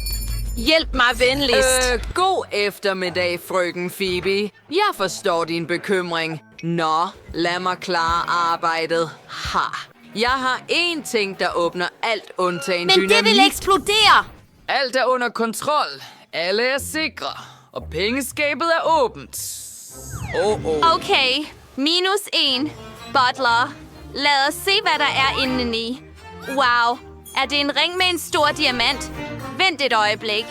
hjælp mig venligst. God eftermiddag, frøken Phoebe. Jeg forstår din bekymring. Nå, lad mig klare arbejdet. Ha. Jeg har én ting, der åbner alt undtagen Men dynamit. det vil eksplodere! Alt er under kontrol. Alle er sikre. Og pengeskabet er åbent. Okay, -1. Butler, lad os se, hvad der er indeni. Wow, er det en ring med en stor diamant? Vent et øjeblik.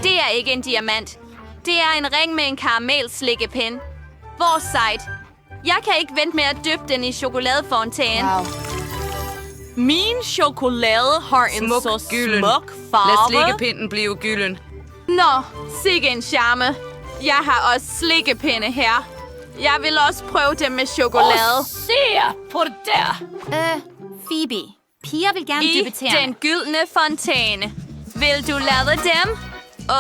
Det er ikke en diamant. Det er en ring med en karamelslikkepind. Hvor sejt. Jeg kan ikke vente med at dyppe den i chokoladefontænen. Wow. Min chokolade har en så smuk farve. Lad slikkepinden blive gylden. Nå, sikke en charme. Jeg har også slikkepinde her. Jeg vil også prøve dem med chokolade. Se på det der. Phoebe, piger vil gerne dyppe I tæerne. den gyldne fontæne. Vil du lade dem?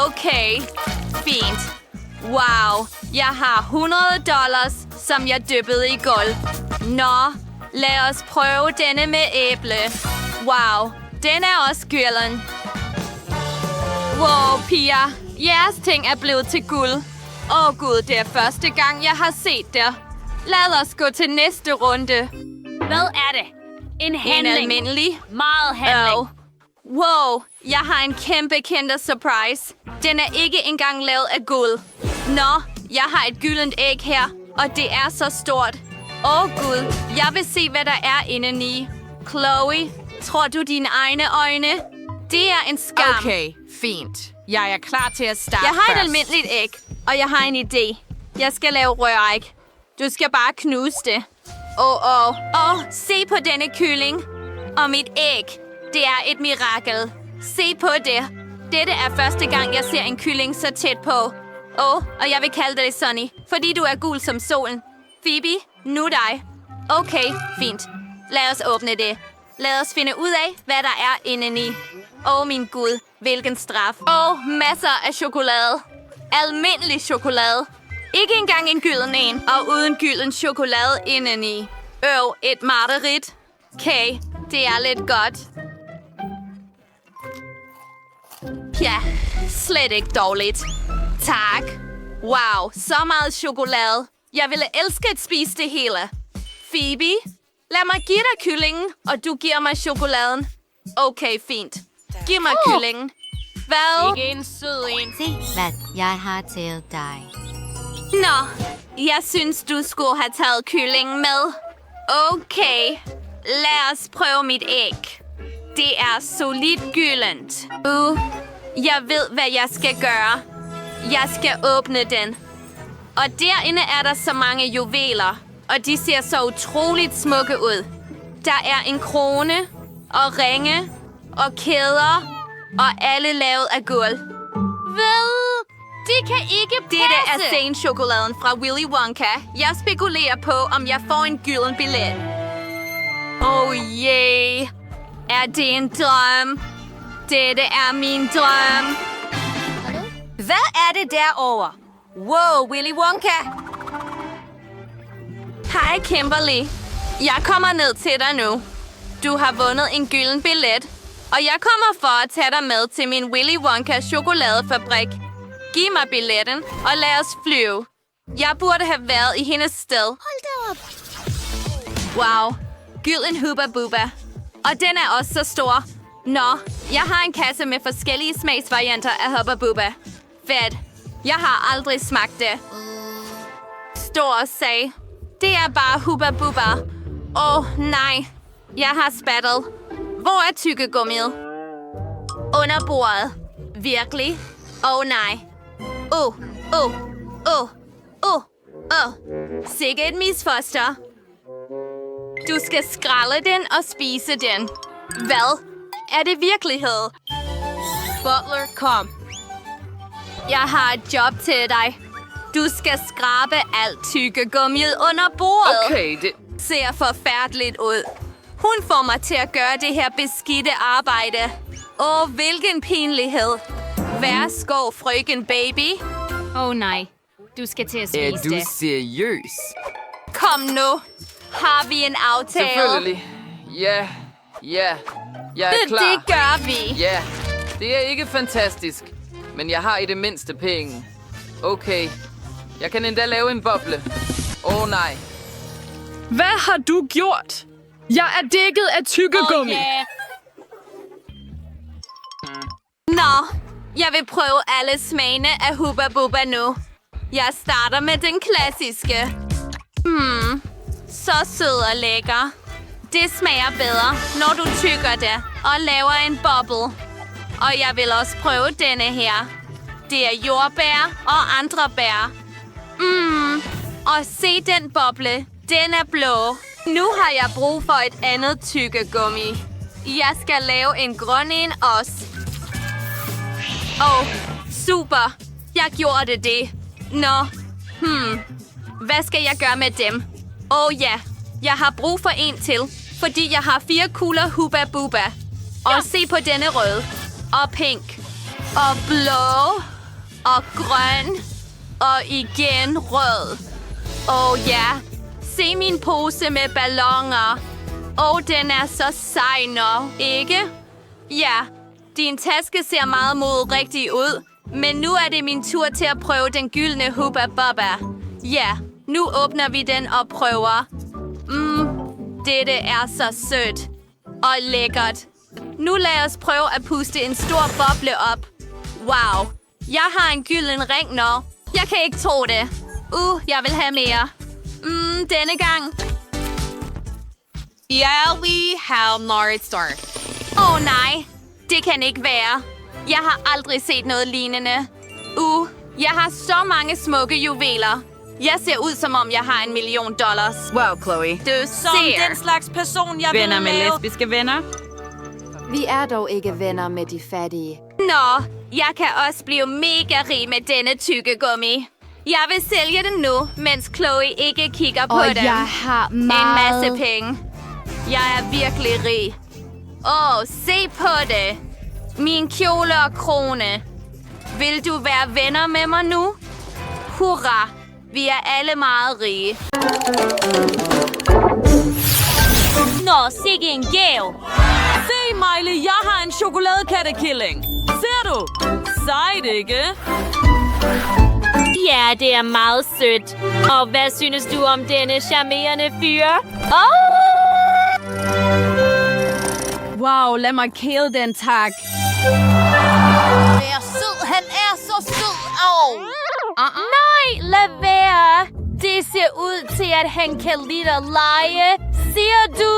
Okay, fint. Wow, jeg har $100, som jeg dyppede i guld. Nå, lad os prøve denne med æble. Wow, den er også gylden. Wow, piger. Jeres ting er blevet til guld. Gud, det er første gang, jeg har set det. Lad os gå til næste runde. Hvad er det? En handling. En almindelig. Meget handling. Wow, jeg har en kæmpe kinder surprise. Den er ikke engang lavet af guld. Nå, jeg har et gyldent æg her, og det er så stort. Gud, jeg vil se, hvad der er indeni. Chloe, tror du dine egne øjne? Det er en skam. Okay, fint. Jeg er klar til at starte Jeg har et først. almindeligt æg, og jeg har en idé. Jeg skal lave røræg. Du skal bare knuse det. Se på denne kylling. Og mit æg. Det er et mirakel. Se på det. Dette er første gang, jeg ser en kylling så tæt på. Og jeg vil kalde dig Sonny, fordi du er gul som solen. Phoebe, nu dig. Okay, fint. Lad os åbne det. Lad os finde ud af, hvad der er indeni. Min Gud, hvilken straf. Masser af chokolade. Almindelig chokolade. Ikke engang en gylden en, og uden gylden chokolade indeni. Et mareridt. Okay, det er lidt godt. Ja, slet ikke dårligt. Tak. Wow, så meget chokolade. Jeg ville elske at spise det hele. Phoebe, lad mig give dig kyllingen, og du giver mig chokoladen. Okay, fint. Giv mig kyllingen. Hvad? Ikke en sød en. Se, hvad jeg har til dig. Nå, jeg synes, du skulle have taget kyllingen med. Okay, lad os prøve mit æg. Det er solidt gyldent. Jeg ved, hvad jeg skal gøre. Jeg skal åbne den. Og derinde er der så mange juveler, og de ser så utroligt smukke ud. Der er en krone, og ringe, og kæder, og alle lavet af guld. Hvad? Det kan ikke passe. Dette er senchokoladen fra Willy Wonka. Jeg spekulerer på, om jeg får en gylden billet. Yeah. Er det en drøm? Dette er min drøm. Hvad er det derovre? Wow, Willy Wonka. Hej, Kimberly. Jeg kommer ned til dig nu. Du har vundet en gylden billet, og jeg kommer for at tage dig med til min Willy Wonka chokoladefabrik. Giv mig billetten, og lad os flyve. Jeg burde have været i hendes sted. Hold da op. Wow, gylden Hubba Bubba. Og den er også så stor. Nå, jeg har en kasse med forskellige smagsvarianter af Hubba Bubba. Fedt. Jeg har aldrig smagt det. Stor sag. Det er bare Hubba Bubba. Nej. Jeg har spattet. Hvor er tykkegummiet? Under bordet. Virkelig? Nej. Sikke et misfoster. Du skal skrælle den og spise den. Hvad? Er det virkelighed? Butler, kom. Jeg har et job til dig. Du skal skrabe alt tykkegummiet under bordet. Okay, det ser forfærdeligt ud. Hun får mig til at gøre det her beskidte arbejde. Hvilken pinlighed. Værsgo, frøken baby. Nej. Du skal til at spise Er du det. seriøs? Kom nu. Har vi en aftale? Selvfølgelig. Ja. Jeg er klar. Det gør vi. Ja, det er ikke fantastisk. Men jeg har i det mindste penge. Okay. Jeg kan endda lave en boble. Nej. Hvad har du gjort? Jeg er dækket af tykkegummi. Nå, jeg vil prøve alle smagene af Hubba Bubba nu. Jeg starter med den klassiske. Så sød og lækker. Det smager bedre, når du tykker det og laver en boble. Og jeg vil også prøve denne her. Det er jordbær og andre bær. Og se den boble. Den er blå. Nu har jeg brug for et andet tykkegummi. Jeg skal lave en grøn en også. Super. Jeg gjorde det. Nå. Hvad skal jeg gøre med dem? Ja. Jeg har brug for en til, fordi jeg har 4 kugler Hubba Bubba. Og se på denne rød. Og pink. Og blå. Og grøn. Og igen rød. Ja. Se min pose med balloner. Den er så sej nå, ikke? Ja. Din taske ser meget modrigtig ud. Men nu er det min tur til at prøve den gyldne Hubba Bubba. Ja. Nu åbner vi den og prøver. Dette er så sødt. Og lækkert. Nu lad os prøve at puste en stor boble op. Wow. Jeg har en gylden ring nå. Jeg kan ikke tro det. Jeg vil have mere. Denne gang. Vi have North Star. Nej. Det kan ikke være. Jeg har aldrig set noget lignende. Jeg har så mange smukke juveler. Jeg ser ud, som om jeg har $1 million. Wow, Chloe. Du ser. Den slags person, jeg Venner vil med lave. lesbiske venner? Vi er dog ikke venner med de fattige. Nå, jeg kan også blive mega rig med denne tykkegummi. Jeg vil sælge den nu, mens Chloe ikke kigger på den. Jeg har meget... En masse penge. Jeg er virkelig rig. Se på det. Min kjole og krone. Vil du være venner med mig nu? Hurra! Vi er alle meget rige. Nå, sikke en gave. Se, Miley, jeg har en chokoladekattekilling. Ser du? Sejt, ikke? Ja, det er meget sødt. Og hvad synes du om denne charmerende fyr? Wow, lad mig kæle den, tak. Vær sød, han er så sød. Nej, lad være. Det ser ud til, at han kan lide at lege. Siger du?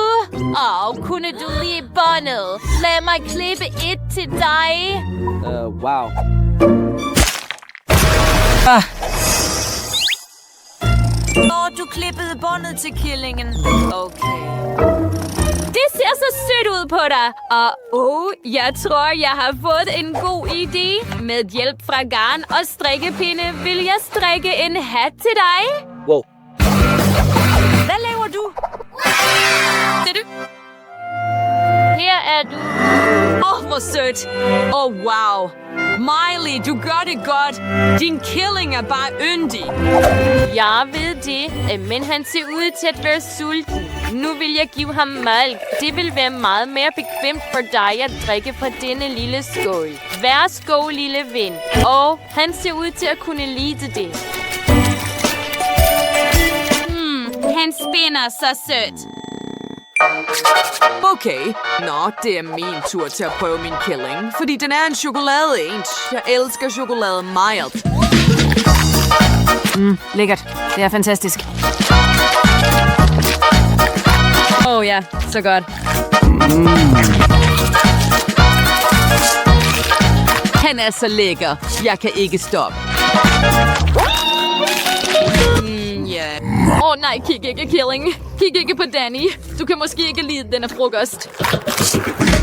Kunne du lide båndet? Lad mig klippe et til dig. Wow. Du klippede båndet til killingen. Okay. Det ser så sødt ud på dig. Og jeg tror, jeg har fået en god idé. Med hjælp fra garn og strikkepinde vil jeg strikke en hat til dig. Wow. Hvad laver du? Det du? Her er du. Hvor sødt. Wow. Miley, du gør det godt. Din killing er bare yndig. Jeg ved det, men han ser ud til at være sulten. Nu vil jeg give ham mælk. Det vil være meget mere bekvemt for dig at drikke fra denne lille skål. Værsgo, lille ven. Og han ser ud til at kunne lide det. Han spinder så sødt. Okay. Nå, det er min tur til at prøve min killing, fordi den er en chokolade. Jeg elsker chokolade meget. Lækkert. Det er fantastisk. Ja, så godt. Han er så lækker. Jeg kan ikke stoppe. Nej, kig ikke, Killing. Kig ikke på Danny. Du kan måske ikke lide denne frokost.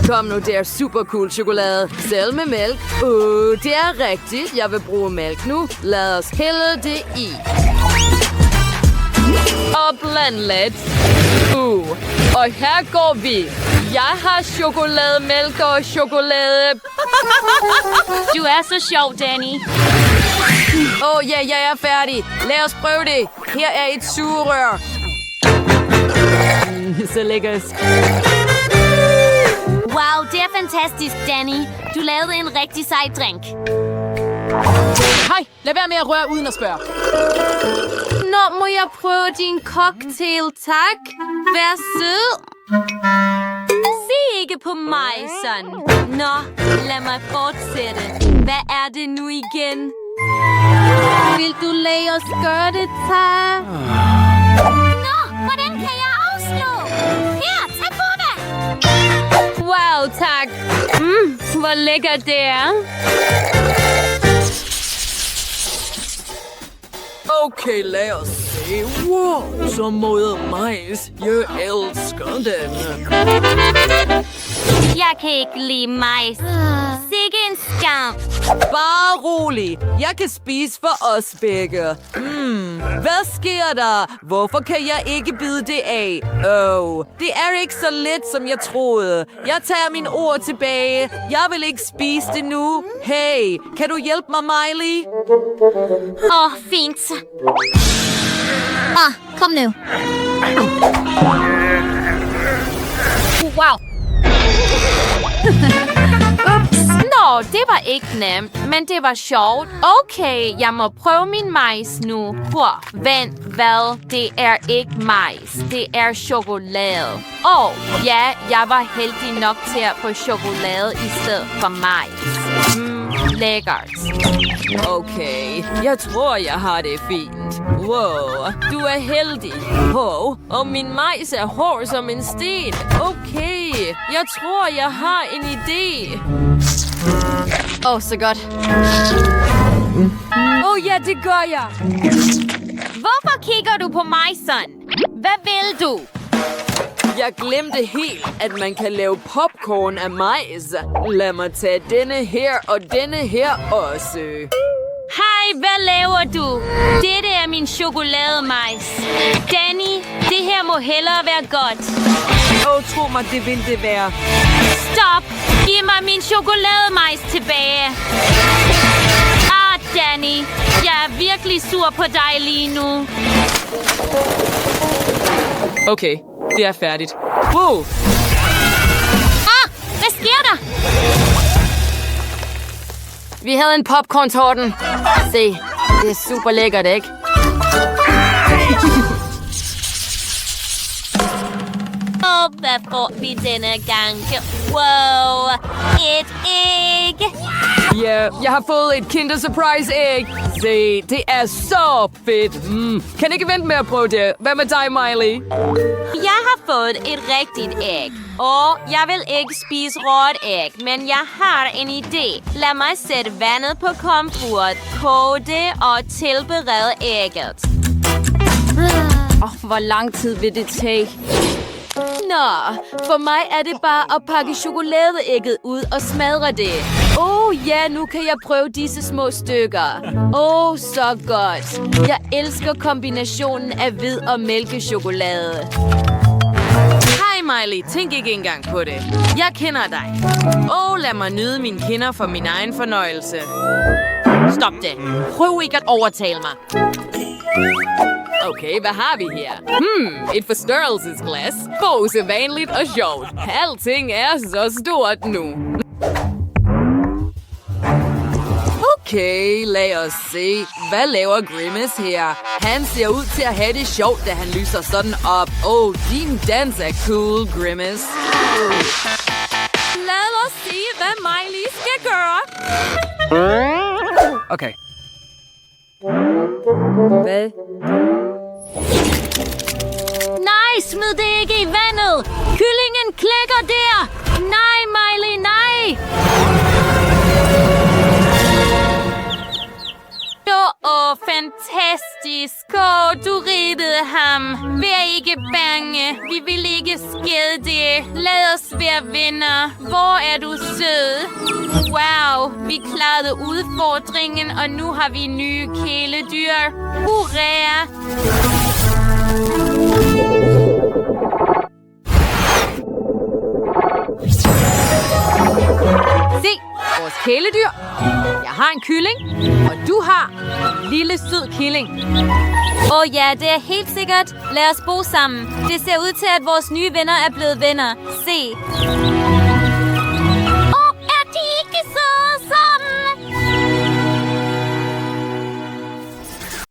Kom nu, det er super cool chokolade. Selv med mælk. Det er rigtigt. Jeg vil bruge mælk nu. Lad os hælde det i. Og bland lidt. Og her går vi. Jeg har chokolademælk og chokolade Du er så sjov, Danny. Ja, jeg er færdig. Lad os prøve det. Her er et sugerør. Så lækkert. Wow, det er fantastisk, Danny. Du lavede en rigtig sej drink. Hej, lad være med at røre uden at spørge. Nå, må jeg prøve din cocktail, tak? Vær sød. Se ikke på mig sådan. Nå, lad mig fortsætte. Hvad er det nu igen? Vil du lade os gøre det, tak? Nå, hvordan kan jeg afslå? Her, tag på det. Wow, tak. Hvor lækkert det er. Okay, lad os se. Wow, så måde majs. Jeg elsker den. Jeg kan ikke lide majs. Sikke en skam. Bare rolig. Jeg kan spise for os begge. Hvad sker der? Hvorfor kan jeg ikke bide det af? Det er ikke så let, som jeg troede. Jeg tager mine ord tilbage. Jeg vil ikke spise det nu. Hey, kan du hjælpe mig, Miley? Fint. Kom nu. Wow. Nå, det var ikke nemt, men det var sjovt. Okay, jeg må prøve min majs nu. Vent, hvad? Det er ikke majs. Det er chokolade. Ja, jeg var heldig nok til at få chokolade i stedet for majs. Lækkert. Okay, jeg tror, jeg har det fint. Wow, du er heldig. Og min majs er hård som en sten. Okay, jeg tror, jeg har en idé. Så godt. Ja, det gør jeg. Hvorfor kigger du på mig sådan? Hvad vil du? Jeg glemte helt, at man kan lave popcorn af majs. Lad mig tage denne her og denne her også. Hej, hvad laver du? Dette er min chokolademajs. Danny, det her må hellere være godt. Tro mig, det vil det være. Stop! Giv mig min chokolademajs tilbage. Danny, jeg er virkelig sur på dig lige nu. Okay, det er færdigt. Wow! Hvad sker der? Vi havde en popcorn-torden. Se, det er super lækkert, ikke? Hvad får vi denne gang? Wow, et æg. Ja, jeg har fået et Kinder Surprise æg. Se, det er så fedt. Kan ikke vente med at prøve det. Hvad med dig, Miley? Jeg har fået et rigtigt æg. Og jeg vil ikke spise råt æg, men jeg har en idé. Lad mig sætte vandet på komfuret, koge det og tilberede ægget. Hvor lang tid vil det tage? Nå, for mig er det bare at pakke chokoladeægget ud og smadre det. Ja, nu kan jeg prøve disse små stykker. Så godt. Jeg elsker kombinationen af hvid og mælkechokolade. Hej Miley, tænk ikke engang på det. Jeg kender dig. Lad mig nyde mine kinder for min egen fornøjelse. Stop det. Prøv ikke at overtale mig. Okay, hvad har vi her? Et forstørrelsesglas. Usædvanligt og sjovt. Alting er så stort nu. Okay, lad os se. Hvad laver Grimace her? Han ser ud til at have det sjovt, da han lyser sådan op. Din dans er cool, Grimace. Lad os se, hvad Miley skal gøre. Okay. Hvad? Nej, smid det ikke i vandet. Kyllingen klikker der. Nej, Miley, nej. Fantastisk. Du riddede ham. Vær ikke bange. Vi vil ikke skade det. Lad os være venner. Hvor er du sød? Wow, vi klarede udfordringen, og nu har vi nye kæledyr. Hurra! Se, kæledyr. Jeg har en kylling, og du har en lille sød killing. Ja, det er helt sikkert. Lad os bo sammen. Det ser ud til, at vores nye venner er blevet venner. Se.